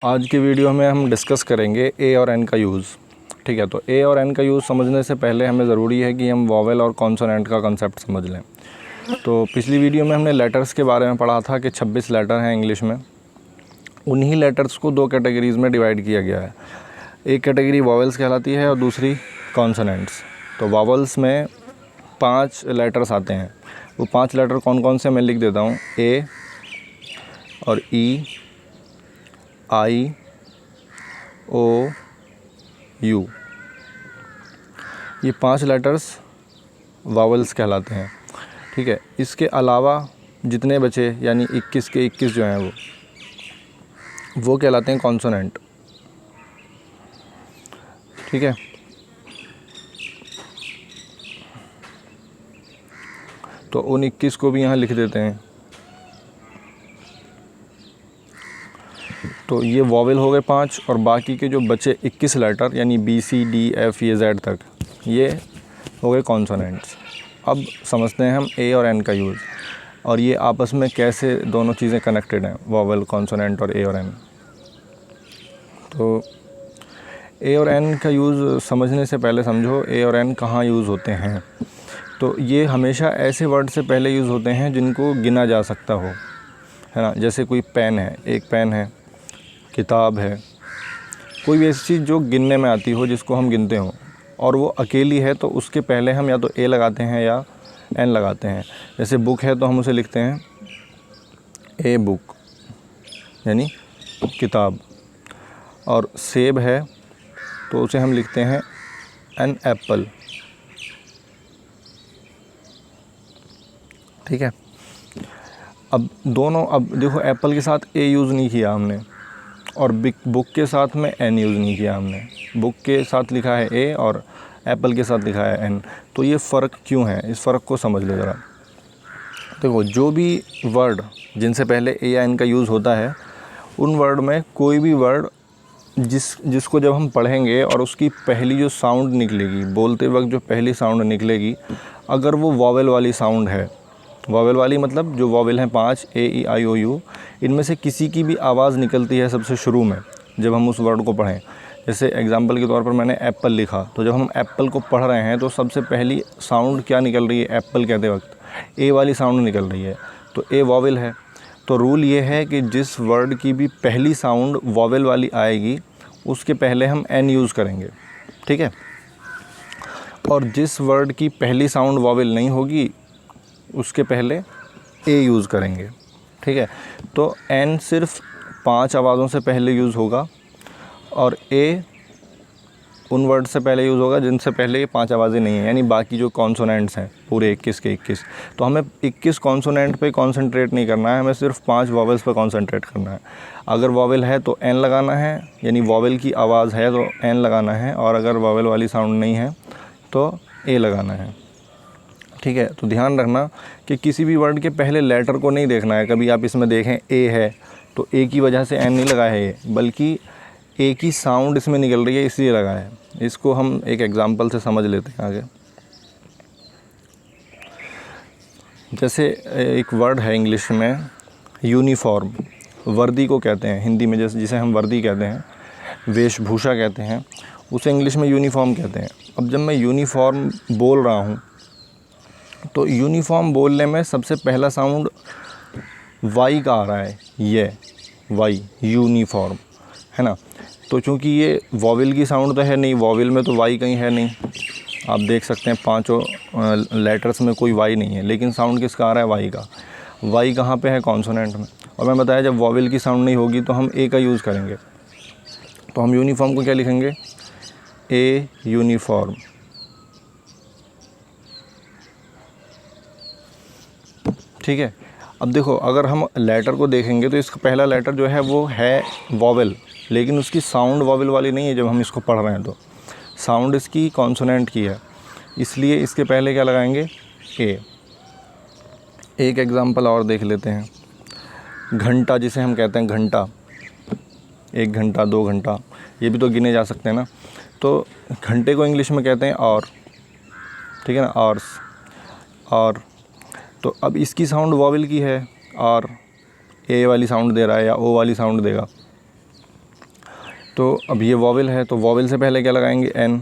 आज की वीडियो में हम डिस्कस करेंगे ए और एन का यूज़। ठीक है, तो ए और एन का यूज़ समझने से पहले हमें ज़रूरी है कि हम वॉवेल और कॉन्सोनेंट का कंसेप्ट समझ लें। तो पिछली वीडियो में हमने लेटर्स के बारे में पढ़ा था कि 26 लेटर हैं इंग्लिश में। उन्हीं लेटर्स को दो कैटेगरीज़ में डिवाइड किया गया है। एक कैटेगरी वॉवेल्स कहलाती है और दूसरी कॉन्सोनेंट्स। तो वॉवेल्स में 5 लेटर्स आते हैं। वो 5 लेटर कौन कौन से मैं लिख देता हूँ। ए और ई, आई, ओ, यू, ये 5 लेटर्स वावल्स कहलाते हैं। ठीक है, इसके अलावा जितने बचे यानी 21 के 21 जो हैं वो कहलाते हैं कॉन्सोनेंट। ठीक है, तो उन 21 को भी यहाँ लिख देते हैं। तो ये वॉवेल हो गए 5 और बाकी के जो बचे 21 लेटर यानी बी, सी, डी, एफ, ये जेड तक, ये हो गए कॉन्सोनेंट्स। अब समझते हैं हम ए और एन का यूज़ और ये आपस में कैसे दोनों चीज़ें कनेक्टेड हैं, वॉवेल, कॉन्सोनेंट और ए और एन। तो ए और एन का यूज़ समझने से पहले समझो ए और एन कहाँ यूज़ होते हैं। तो ये हमेशा ऐसे वर्ड से पहले यूज़ होते हैं जिनको गिना जा सकता हो, है ना। जैसे कोई पेन है, एक पेन है, किताब है, कोई भी ऐसी चीज़ जो गिनने में आती हो, जिसको हम गिनते हों और वो अकेली है, तो उसके पहले हम या तो ए लगाते हैं या एन लगाते हैं। जैसे बुक है तो हम उसे लिखते हैं ए बुक यानी किताब, और सेब है तो उसे हम लिखते हैं एन एप्पल। ठीक है, अब देखो एप्पल के साथ ए यूज़ नहीं किया हमने और बुक के साथ में एन यूज़ नहीं किया हमने। बुक के साथ लिखा है ए और एप्पल के साथ लिखा है एन। तो ये फ़र्क क्यों है, इस फ़र्क को समझ लो ज़रा। देखो, जो भी वर्ड जिनसे पहले ए या एन का यूज़ होता है, उन वर्ड में कोई भी वर्ड जिसको जब हम पढ़ेंगे और उसकी पहली जो साउंड निकलेगी, बोलते वक्त जो पहली साउंड निकलेगी, अगर वो वॉवेल वाली साउंड है, वॉवेल वाली मतलब जो वॉवेल हैं 5 ए, ई, आई, ओ, यू, इनमें से किसी की भी आवाज़ निकलती है सबसे शुरू में जब हम उस वर्ड को पढ़ें। जैसे एग्जांपल के तौर पर मैंने एप्पल लिखा, तो जब हम एप्पल को पढ़ रहे हैं तो सबसे पहली साउंड क्या निकल रही है एप्पल कहते वक्त, ए वाली साउंड निकल रही है, तो ए वॉवेल है। तो रूल ये है कि जिस वर्ड की भी पहली साउंड वॉवेल वाली आएगी उसके पहले हम एन यूज़ करेंगे। ठीक है, और जिस वर्ड की पहली साउंड वॉवेल नहीं होगी उसके पहले ए यूज़ करेंगे। ठीक है, तो एन सिर्फ 5 आवाज़ों से पहले यूज़ होगा और ए उन वर्ड से पहले यूज़ होगा जिनसे पहले ये 5 आवाज़ें नहीं हैं, यानी बाकी जो कॉन्सोनेंट्स हैं पूरे 21 के 21। तो हमें 21 कॉन्सोनेंट पे कंसंट्रेट नहीं करना है, हमें सिर्फ 5 वॉवेल्स पे कंसंट्रेट करना है। अगर वॉवेल है तो एन लगाना है, यानी वॉवेल की आवाज़ है तो एन लगाना है, और अगर वॉवेल वाली साउंड नहीं है तो ए लगाना है। ठीक है, तो ध्यान रखना कि किसी भी वर्ड के पहले लेटर को नहीं देखना है। कभी आप इसमें देखें ए है तो ए की वजह से एन नहीं लगा है ये, बल्कि ए की साउंड इसमें निकल रही है इसलिए लगा है। इसको हम एक एग्जांपल से समझ लेते हैं आगे। जैसे एक वर्ड है इंग्लिश में यूनिफॉर्म, वर्दी को कहते हैं हिंदी में, जैसे जिसे हम वर्दी कहते हैं, वेशभूषा कहते हैं, उसे इंग्लिश में यूनिफॉर्म कहते हैं। अब जब मैं यूनिफॉर्म बोल रहा हूँ तो यूनिफॉर्म बोलने में सबसे पहला साउंड वाई का आ रहा है, ये वाई, यूनिफॉर्म, है ना। तो चूँकि ये वॉवेल की साउंड तो है नहीं, वॉवेल में तो वाई कहीं है नहीं, आप देख सकते हैं 5 लेटर्स में कोई वाई नहीं है, लेकिन साउंड किसका आ रहा है, वाई का। वाई कहाँ पे है, कॉन्सोनेंट में। और मैं बताया जब वॉवेल की साउंड नहीं होगी तो हम ए का यूज़ करेंगे। तो हम यूनिफॉर्म को क्या लिखेंगे, ए यूनिफॉर्म। ठीक है, अब देखो अगर हम लेटर को देखेंगे तो इसका पहला लेटर जो है वो है वॉवेल, लेकिन उसकी साउंड वॉवेल वाली नहीं है। जब हम इसको पढ़ रहे हैं तो साउंड इसकी कॉन्सोनेंट की है, इसलिए इसके पहले क्या लगाएंगे, ए। एक एग्जांपल और देख लेते हैं, घंटा जिसे हम कहते हैं घंटा, 1 घंटा 2 घंटा, ये भी तो गिने जा सकते हैं ना। तो घंटे को इंग्लिश में कहते हैं और, ठीक है ना, और तो अब इसकी साउंड वॉवेल की है और ए वाली साउंड दे रहा है या ओ वाली साउंड देगा। तो अब ये वॉवेल है, तो वॉवेल से पहले क्या लगाएंगे, एन।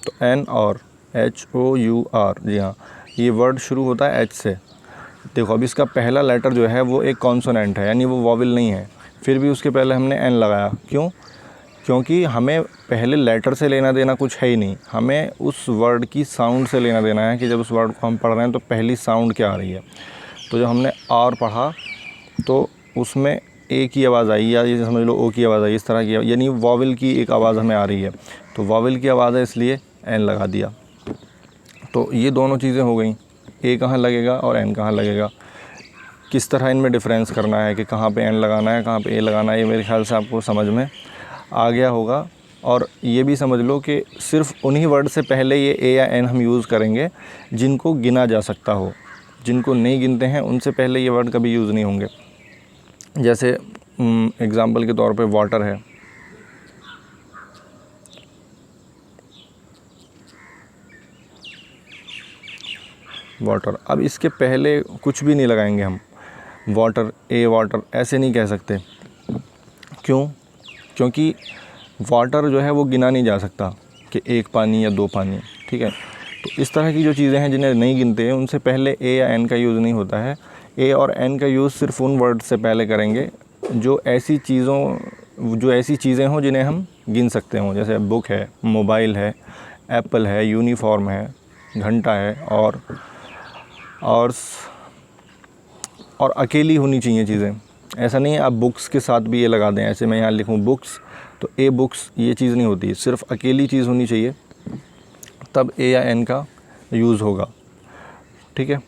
तो एन और HOUR, जी हाँ, ये वर्ड शुरू होता है एच से। देखो अब इसका पहला लेटर जो है वो एक कॉन्सोनेंट है, यानी वो वॉवेल नहीं है, फिर भी उसके पहले हमने एन लगाया। क्यों? क्योंकि हमें पहले लेटर से लेना देना कुछ है ही नहीं, हमें उस वर्ड की साउंड से लेना देना है कि जब उस वर्ड को हम पढ़ रहे हैं तो पहली साउंड क्या आ रही है। तो जब हमने आर पढ़ा तो उसमें ए की आवाज़ आई, या ये समझ लो ओ की आवाज़ आई, इस तरह की, यानी वॉवेल की एक आवाज़ हमें आ रही है। तो वॉवेल की आवाज़ है इसलिए एन लगा दिया। तो ये दोनों चीज़ें हो गई, ए कहाँ लगेगा और एन कहाँ लगेगा। किस तरह इनमें डिफरेंस करना है कि कहाँ पे एन लगाना है, कहाँ पे ए लगाना है, ये मेरे ख्याल से आपको समझ में आ गया होगा। और ये भी समझ लो कि सिर्फ उन्हीं वर्ड से पहले ये ए या एन हम यूज़ करेंगे जिनको गिना जा सकता हो, जिनको नहीं गिनते हैं उनसे पहले ये वर्ड कभी यूज़ नहीं होंगे। जैसे एग्ज़ाम्पल के तौर पे वाटर है, वाटर। अब इसके पहले कुछ भी नहीं लगाएंगे हम, वाटर, ए वाटर ऐसे नहीं कह सकते। क्यों? क्योंकि वाटर जो है वो गिना नहीं जा सकता कि एक पानी या दो पानी, ठीक है। तो इस तरह की जो चीज़ें हैं जिन्हें नहीं गिनते हैं उनसे पहले ए या एन का यूज़ नहीं होता है। ए और एन का यूज़ सिर्फ उन वर्ड से पहले करेंगे जो ऐसी चीज़ें हों जिन्हें हम गिन सकते हों। जैसे बुक है, मोबाइल है, एप्पल है, यूनिफॉर्म है, घंटा है, और अकेली होनी चाहिए चीज़ें। ऐसा नहीं है आप बुक्स के साथ भी ये लगा दें, ऐसे मैं यहाँ लिखूँ बुक्स तो ए बुक्स, ये चीज़ नहीं होती, सिर्फ अकेली चीज़ होनी चाहिए तब ए या एन का यूज़ होगा, ठीक है।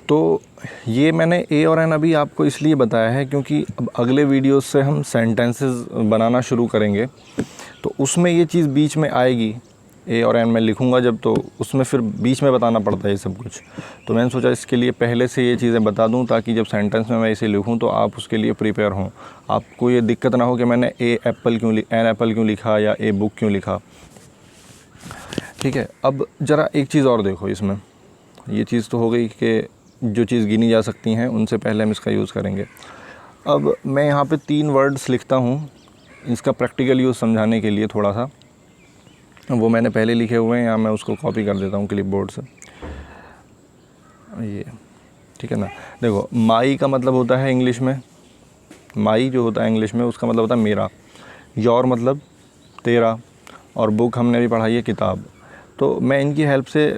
तो ये मैंने ए और एन अभी आपको इसलिए बताया है क्योंकि अब अगले वीडियोस से हम सेंटेंसेस बनाना शुरू करेंगे तो उसमें ये चीज़ बीच में आएगी। ए और एन मैं लिखूँगा जब, तो उसमें फिर बीच में बताना पड़ता है ये सब कुछ। तो मैंने सोचा इसके लिए पहले से ये चीज़ें बता दूं ताकि जब सेंटेंस में मैं इसे लिखूं तो आप उसके लिए प्रिपेयर हों, आपको ये दिक्कत ना हो कि मैंने एन एप्पल क्यों लिखा या ए बुक क्यों लिखा, ठीक है। अब ज़रा एक चीज़ और देखो, इसमें ये चीज़ तो हो गई कि जो चीज़ गिनी जा सकती हैं उनसे पहले हम इसका यूज़ करेंगे। अब मैं यहाँ पे 3 वर्ड्स लिखता हूँ इसका प्रैक्टिकल यूज़ समझाने के लिए थोड़ा सा, वो मैंने पहले लिखे हुए हैं, या मैं उसको कॉपी कर देता हूँ क्लिपबोर्ड से, ये ठीक है ना। देखो माई का मतलब होता है इंग्लिश में, माई जो होता है इंग्लिश में उसका मतलब होता है मेरा, योर मतलब तेरा, और बुक हमने भी पढ़ाई है किताब। तो मैं इनकी हेल्प से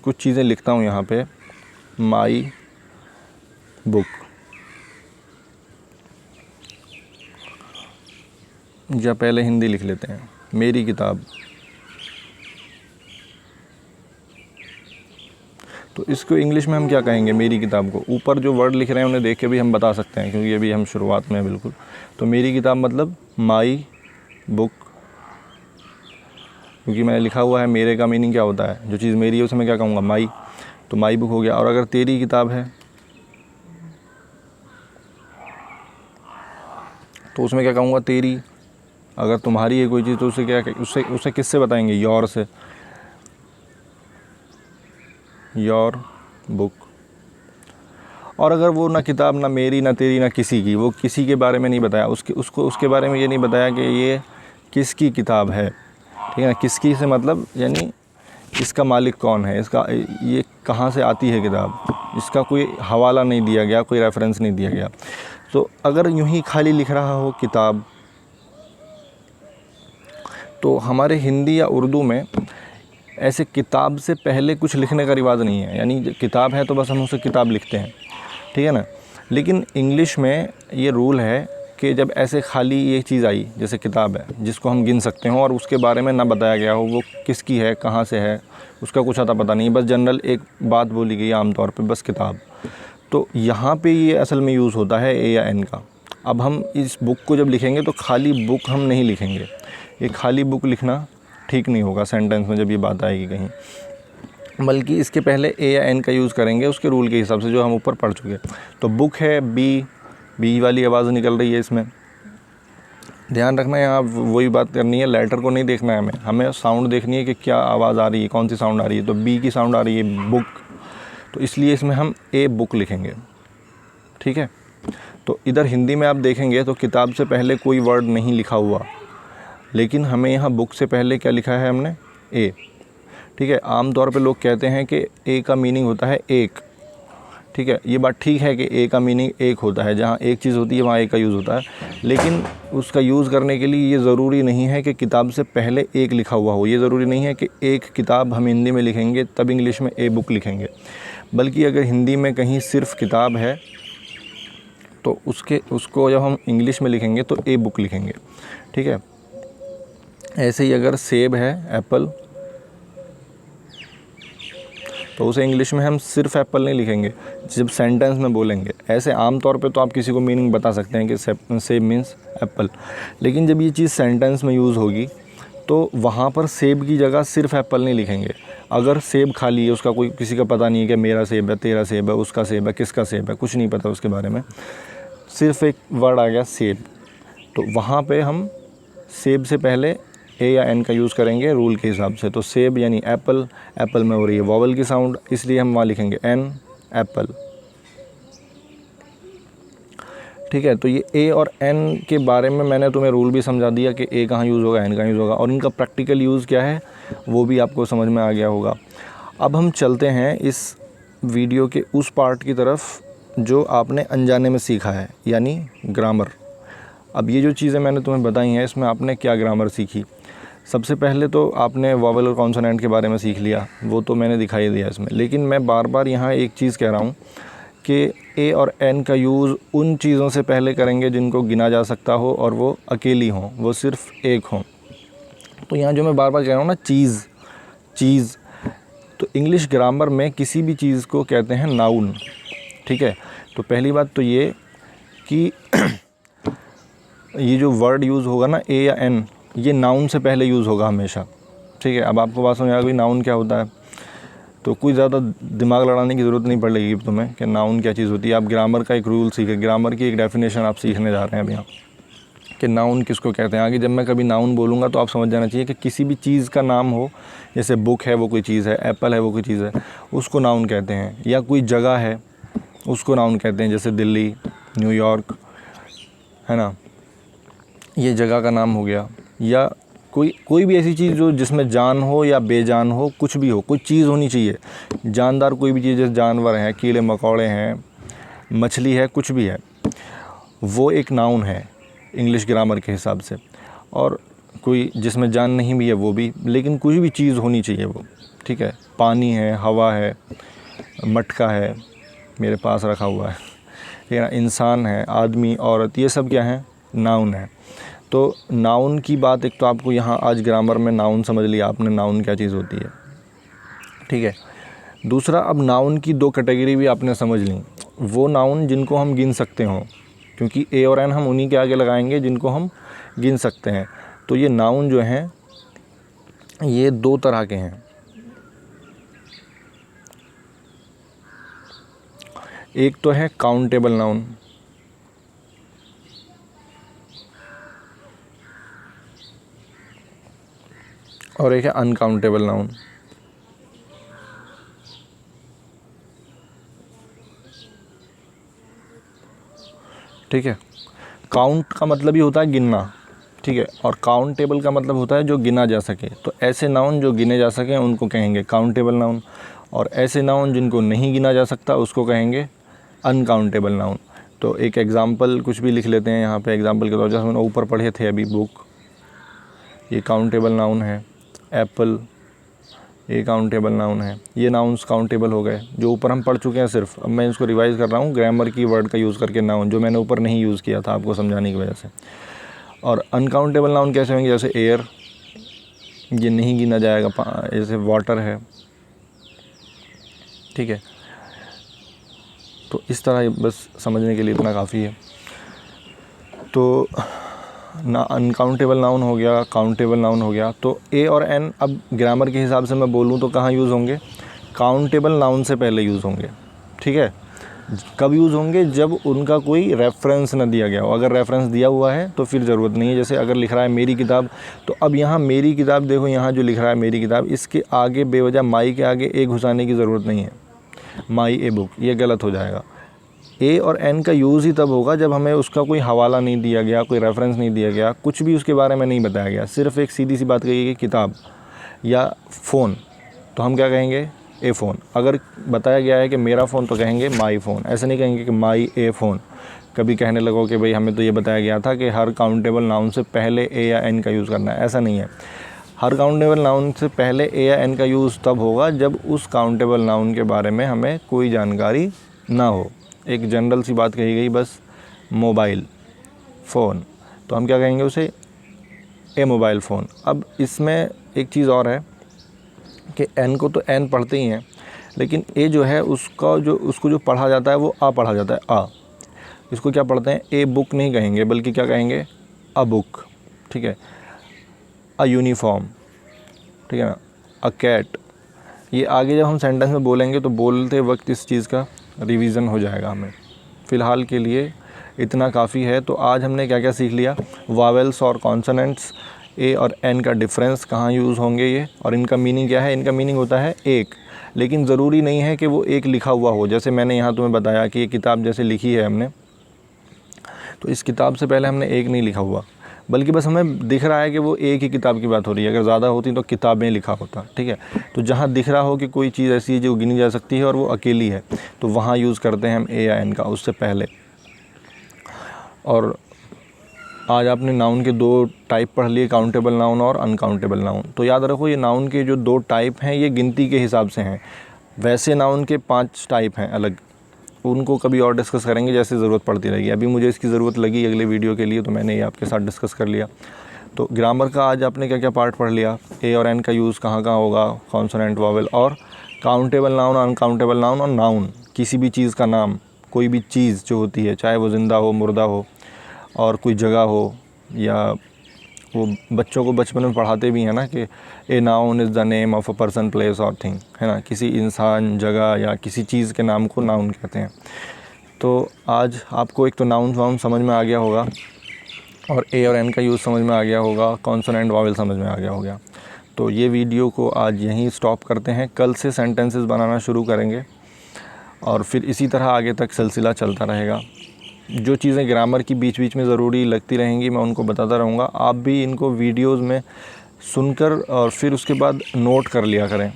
कुछ चीज़ें लिखता हूँ यहाँ पे, माई बुक, या पहले हिंदी लिख लेते हैं, मेरी किताब। तो इसको इंग्लिश में हम क्या कहेंगे, मेरी किताब को। ऊपर जो वर्ड लिख रहे हैं उन्हें देख के भी हम बता सकते हैं क्योंकि अभी हम शुरुआत में हैं बिल्कुल। तो मेरी किताब मतलब माई बुक, क्योंकि मैंने लिखा हुआ है। मेरे का मीनिंग क्या होता है, जो चीज़ मेरी है उसे मैं क्या कहूँगा, माई, तो माई बुक हो गया। और अगर तेरी किताब है तो उसमें क्या कहूँगा, तेरी। अगर तुम्हारी है कोई चीज़ तो उसे क्या, उसे किससे बताएंगे, योर से, योर बुक। और अगर वो ना किताब, ना मेरी, ना तेरी, ना किसी की, वो किसी के बारे में नहीं बताया, उसके बारे में ये नहीं बताया कि ये किसकी किताब है, ठीक है ना। किसकी से मतलब यानी इसका मालिक कौन है, इसका ये कहाँ से आती है किताब, इसका कोई हवाला नहीं दिया गया, कोई रेफरेंस नहीं दिया गया। तो अगर यूं ही खाली लिख रहा हो किताब, तो हमारे हिंदी या उर्दू में ऐसे किताब से पहले कुछ लिखने का रिवाज नहीं है, यानी किताब है तो बस हम उसे किताब लिखते हैं, ठीक है ना। लेकिन इंग्लिश में ये रूल है कि जब ऐसे खाली ये चीज़ आई जैसे किताब है जिसको हम गिन सकते हो और उसके बारे में ना बताया गया हो वो किसकी है, कहाँ से है, उसका कुछ अता पता नहीं, बस जनरल एक बात बोली गई आमतौर पे, बस किताब। तो यहाँ पे ये असल में यूज़ होता है ए या एन का। अब हम इस बुक को जब लिखेंगे तो खाली बुक हम नहीं लिखेंगे, ये खाली बुक लिखना ठीक नहीं होगा सेंटेंस में जब ये बात आएगी कहीं, बल्कि इसके पहले ए या एन का यूज़ करेंगे उसके रूल के हिसाब से जो हम ऊपर पढ़ चुके। तो बुक है, बी वाली आवाज़ निकल रही है इसमें, ध्यान रखना है, यहाँ वही बात करनी है, लेटर को नहीं देखना है हमें साउंड देखनी है कि क्या आवाज़ आ रही है, कौन सी साउंड आ रही है। तो बी की साउंड आ रही है बुक, तो इसलिए इसमें हम ए बुक लिखेंगे, ठीक है। तो इधर हिंदी में आप देखेंगे तो किताब से पहले कोई वर्ड नहीं लिखा हुआ, लेकिन हमें यहाँ बुक से पहले क्या लिखा है हमने, ए। ठीक है, आमतौर पे लोग कहते हैं कि ए का मीनिंग होता है एक। ठीक है, ये बात ठीक है कि ए का मीनिंग एक होता है, जहाँ एक चीज़ होती है वहाँ ए का यूज़ होता है, लेकिन उसका यूज़ करने के लिए ये ज़रूरी नहीं है कि किताब से पहले एक लिखा हुआ हो। ये ज़रूरी नहीं है कि एक किताब हम हिंदी में लिखेंगे तब इंग्लिश में ए बुक लिखेंगे, बल्कि अगर हिंदी में कहीं सिर्फ किताब है तो उसको जब हम इंग्लिश में लिखेंगे तो ए बुक लिखेंगे। ठीक है, ऐसे ही अगर सेब है, एप्पल, तो उसे इंग्लिश में हम सिर्फ एप्पल नहीं लिखेंगे, जब सेंटेंस में बोलेंगे। ऐसे आम तौर पे तो आप किसी को मीनिंग बता सकते हैं कि सेब मीन्स एप्पल, लेकिन जब ये चीज़ सेंटेंस में यूज़ होगी तो वहाँ पर सेब की जगह सिर्फ एप्पल नहीं लिखेंगे। अगर सेब खाली है, उसका कोई किसी का पता नहीं है कि मेरा सेब है, तेरा सेब है, उसका सेब है, किसका सेब है, कुछ नहीं पता उसके बारे में, सिर्फ एक वर्ड आ गया सेब, तो वहाँ पे हम सेब से पहले ए या एन का यूज़ करेंगे रूल के हिसाब से। तो सेब यानी एप्पल, एप्पल में हो रही है वॉवल की साउंड, इसलिए हम वहाँ लिखेंगे एन, एप्पल। ठीक है, तो ये ए और एन के बारे में मैंने तुम्हें रूल भी समझा दिया कि ए कहाँ यूज़ होगा, एन कहाँ यूज़ होगा, और इनका प्रैक्टिकल यूज़ क्या है वो भी आपको समझ में आ गया होगा। अब हम चलते हैं इस वीडियो के उस पार्ट की तरफ जो आपने अनजाने में सीखा है, यानी ग्रामर। अब ये जो चीज़ें मैंने तुम्हें बताई हैं, इसमें आपने क्या ग्रामर सीखी। सबसे पहले तो आपने वॉवल और कॉन्सोनेंट के बारे में सीख लिया, वो तो मैंने दिखाई दिया इसमें, लेकिन मैं बार बार यहाँ एक चीज़ कह रहा हूँ कि ए और एन का यूज़ उन चीज़ों से पहले करेंगे जिनको गिना जा सकता हो और वो अकेली हों, वो सिर्फ एक हों। तो यहाँ जो मैं बार बार कह रहा हूँ ना, चीज़, तो इंग्लिश ग्रामर में किसी भी चीज़ को कहते हैं नाउन। ठीक है, तो पहली बात तो ये कि ये जो वर्ड यूज़ होगा ना, ए या एन, ये नाउन से पहले यूज़ होगा हमेशा। ठीक है, अब आपको बात समझ आ गई नाउन क्या होता है, तो कोई ज़्यादा दिमाग लड़ाने की ज़रूरत नहीं पड़ेगी तुम्हें कि नाउन क्या चीज़ होती है। आप ग्रामर का एक रूल सीखे, ग्रामर की एक डेफिनेशन आप सीखने जा रहे हैं अब यहाँ कि नाउन किसको कहते हैं। आगे जब मैं कभी नाउन बोलूँगा तो आप समझ जाना चाहिए कि किसी भी चीज़ का नाम हो, जैसे बुक है वो कोई चीज़ है, एप्पल है वो कोई चीज़ है, उसको नाउन कहते हैं। या कोई जगह है उसको नाउन कहते हैं, जैसे दिल्ली, न्यूयॉर्क, है ना, ये जगह का नाम हो गया। या कोई भी ऐसी चीज़ जो जिसमें जान हो या बेजान हो, कुछ भी हो, कुछ चीज़ होनी चाहिए जानदार, कोई भी चीज़, जैसे जानवर हैं, कीड़े मकोड़े हैं, मछली है, कुछ भी है, वो एक नाउन है इंग्लिश ग्रामर के हिसाब से। और कोई जिसमें जान नहीं भी है वो भी, लेकिन कोई भी चीज़ होनी चाहिए वो। ठीक है, पानी है, हवा है, मटका है मेरे पास रखा हुआ है, ठीक है ना, इंसान है, आदमी, औरत, ये सब क्या है, नाउन है। तो नाउन की बात एक तो आपको यहाँ आज ग्रामर में नाउन समझ लिया आपने, नाउन क्या चीज़ होती है। ठीक है, दूसरा, अब नाउन की दो कैटेगरी भी आपने समझ ली। वो नाउन जिनको हम गिन सकते हों, क्योंकि ए और एन हम उन्हीं के आगे लगाएंगे जिनको हम गिन सकते हैं। तो ये नाउन जो हैं ये दो तरह के हैं, एक तो है काउंटेबल नाउन, और एक है अनकाउंटेबल नाउन। ठीक है, काउंट का मतलब ही होता है गिनना, ठीक है, और काउंटेबल का मतलब होता है जो गिना जा सके। तो ऐसे नाउन जो गिने जा सकें उनको कहेंगे काउंटेबल नाउन, और ऐसे नाउन जिनको नहीं गिना जा सकता उसको कहेंगे अनकाउंटेबल नाउन। तो एक एग्ज़ाम्पल कुछ भी लिख लेते हैं यहाँ पे एग्ज़ाम्पल के तौर पर, जैसे हमने ऊपर पढ़े थे अभी बुक, ये काउंटेबल नाउन है। एप्पल, ये काउंटेबल नाउन है। ये नाउन्स काउंटेबल हो गए जो ऊपर हम पढ़ चुके हैं सिर्फ। अब मैं इसको रिवाइज़ कर रहा हूँ ग्रामर की वर्ड का यूज़ करके, नाउन जो मैंने ऊपर नहीं यूज़ किया था आपको समझाने की वजह से। और अनकाउंटेबल नाउन कैसे होंगे, जैसे एयर, ये नहीं गिना जाएगा, जैसे वाटर है। ठीक है, तो इस तरह बस समझने के लिए इतना काफ़ी है। तो ना अनकाउंटेबल नाउन हो गया, काउंटेबल नाउन हो गया। तो ए और एन अब ग्रामर के हिसाब से मैं बोलूँ तो कहाँ यूज़ होंगे, काउंटेबल नाउन से पहले यूज़ होंगे। ठीक है, कब यूज़ होंगे, जब उनका कोई रेफरेंस ना दिया गया हो। अगर रेफरेंस दिया हुआ है तो फिर ज़रूरत नहीं है। जैसे अगर लिख रहा है मेरी किताब, तो अब यहाँ मेरी किताब देखो, यहाँ जो लिख रहा है मेरी किताब, इसके आगे बेवजह माई के आगे ए घुसाने की ज़रूरत नहीं है, माई ए बुक, ये गलत हो जाएगा। ए और एन का यूज़ ही तब होगा जब हमें उसका कोई हवाला नहीं दिया गया, कोई रेफरेंस नहीं दिया गया, कुछ भी उसके बारे में नहीं बताया गया, सिर्फ़ एक सीधी सी बात कही गई किताब या फ़ोन, तो हम क्या कहेंगे? ए फ़ोन। अगर बताया गया है कि मेरा फ़ोन, तो कहेंगे माई फ़ोन। ऐसे नहीं कहेंगे कि माई ए फ़ोन। कभी कहने लगो कि भाई हमें तो ये बताया गया था कि हर काउंटेबल नाउन से पहले ए या एन का यूज़ करना है, ऐसा नहीं है। हर काउंटेबल नाउन से पहले ए या एन का यूज़ तब होगा जब उस काउंटेबल नाउन के बारे में हमें कोई जानकारी ना हो। एक जनरल सी बात कही गई बस, मोबाइल फ़ोन, तो हम क्या कहेंगे उसे? ए मोबाइल फ़ोन। अब इसमें एक चीज़ और है कि एन को तो एन पढ़ते ही हैं, लेकिन ए जो है उसको जो पढ़ा जाता है वो आ पढ़ा जाता है, आ। इसको क्या पढ़ते हैं? ए बुक नहीं कहेंगे, बल्कि क्या कहेंगे? अ बुक, ठीक है। अ यूनिफॉर्म, ठीक है ना। A cat. ये आगे जब हम सेंटेंस में बोलेंगे तो बोलते वक्त इस चीज़ का रिवीजन हो जाएगा हमें। फ़िलहाल के लिए इतना काफ़ी है। तो आज हमने क्या क्या सीख लिया? वावेल्स और कॉन्सोनेंट्स, ए और एन का डिफरेंस, कहाँ यूज़ होंगे ये, और इनका मीनिंग क्या है। इनका मीनिंग होता है एक, लेकिन ज़रूरी नहीं है कि वो एक लिखा हुआ हो। जैसे मैंने यहाँ तुम्हें बताया कि ये किताब जैसे लिखी है हमने, तो इस किताब से पहले हमने एक नहीं लिखा हुआ, बल्कि बस हमें दिख रहा है कि वो एक ही किताब की बात हो रही है। अगर ज़्यादा होती तो किताबें लिखा होता, ठीक है। तो जहाँ दिख रहा हो कि कोई चीज़ ऐसी है जो गिनी जा सकती है और वो अकेली है, तो वहाँ यूज़ करते हैं हम ए या एन का, उससे पहले। और आज आपने नाउन के दो टाइप पढ़ लिए, काउंटेबल नाउन और अनकाउंटेबल नाउन। तो याद रखो, ये नाउन के जो दो टाइप हैं ये गिनती के हिसाब से हैं। वैसे नाउन के 5 टाइप हैं अलग, उनको कभी और डिस्कस करेंगे जैसे ज़रूरत पड़ती रहेगी। अभी मुझे इसकी ज़रूरत लगी अगले वीडियो के लिए, तो मैंने ये आपके साथ डिस्कस कर लिया। तो ग्रामर का आज आपने क्या क्या पार्ट पढ़ लिया, ए और एन का यूज़ कहाँ कहाँ होगा, कॉन्सोनेंट, वॉवेल, और काउंटेबल नाउन, अनकाउंटेबल नाउन, और नाउन किसी भी चीज़ का नाम, कोई भी चीज़ जो होती है, चाहे वो ज़िंदा हो, मुर्दा हो, और कोई जगह हो, या वो बच्चों को बचपन में पढ़ाते भी हैं ना कि a noun is the name of a person, place और थिंग, है ना। किसी इंसान, जगह या किसी चीज़ के नाम को नाउन कहते हैं। तो आज आपको एक तो नाउन वाउन समझ में आ गया होगा, और ए और एन का यूज़ समझ में आ गया होगा, कॉन्सोनेंट वॉवेल समझ में आ गया होगा। तो ये वीडियो को आज यहीं स्टॉप करते हैं। कल से सेंटेंसेस बनाना शुरू करेंगे और फिर इसी तरह आगे तक सिलसिला चलता रहेगा। जो चीज़ें ग्रामर की बीच बीच में ज़रूरी लगती रहेंगी मैं उनको बताता रहूँगा। आप भी इनको वीडियोज़ में सुनकर और फिर उसके बाद नोट कर लिया करें,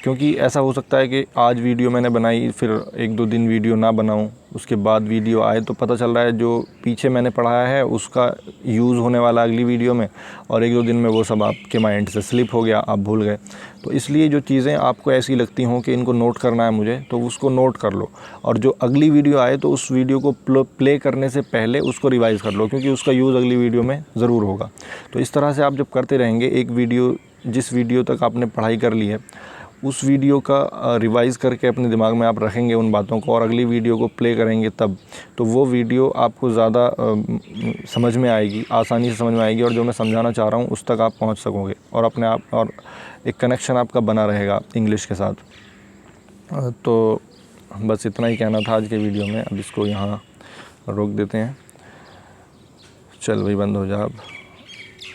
क्योंकि ऐसा हो सकता है कि आज वीडियो मैंने बनाई, फिर 1-2 दिन वीडियो ना बनाऊं, उसके बाद वीडियो आए तो पता चल रहा है जो पीछे मैंने पढ़ाया है उसका यूज़ होने वाला अगली वीडियो में, और 1-2 दिन में वो सब आपके माइंड से स्लिप हो गया, आप भूल गए। तो इसलिए जो चीज़ें आपको ऐसी लगती हों कि इनको नोट करना है मुझे, तो उसको नोट कर लो, और जो अगली वीडियो आए तो उस वीडियो को प्ले करने से पहले उसको रिवाइज़ कर लो, क्योंकि उसका यूज़ अगली वीडियो में ज़रूर होगा। तो इस तरह से आप जब करते रहेंगे, एक वीडियो, जिस वीडियो तक आपने पढ़ाई कर ली है उस वीडियो का रिवाइज़ करके अपने दिमाग में आप रखेंगे उन बातों को, और अगली वीडियो को प्ले करेंगे तब, तो वो वीडियो आपको ज़्यादा समझ में आएगी, आसानी से समझ में आएगी, और जो मैं समझाना चाह रहा हूँ उस तक आप पहुँच सकोगे, और अपने आप और एक कनेक्शन आपका बना रहेगा इंग्लिश के साथ। तो बस इतना ही कहना था आज के वीडियो में। अब इसको यहाँ रोक देते हैं। चल भाई, बंद हो जा अब।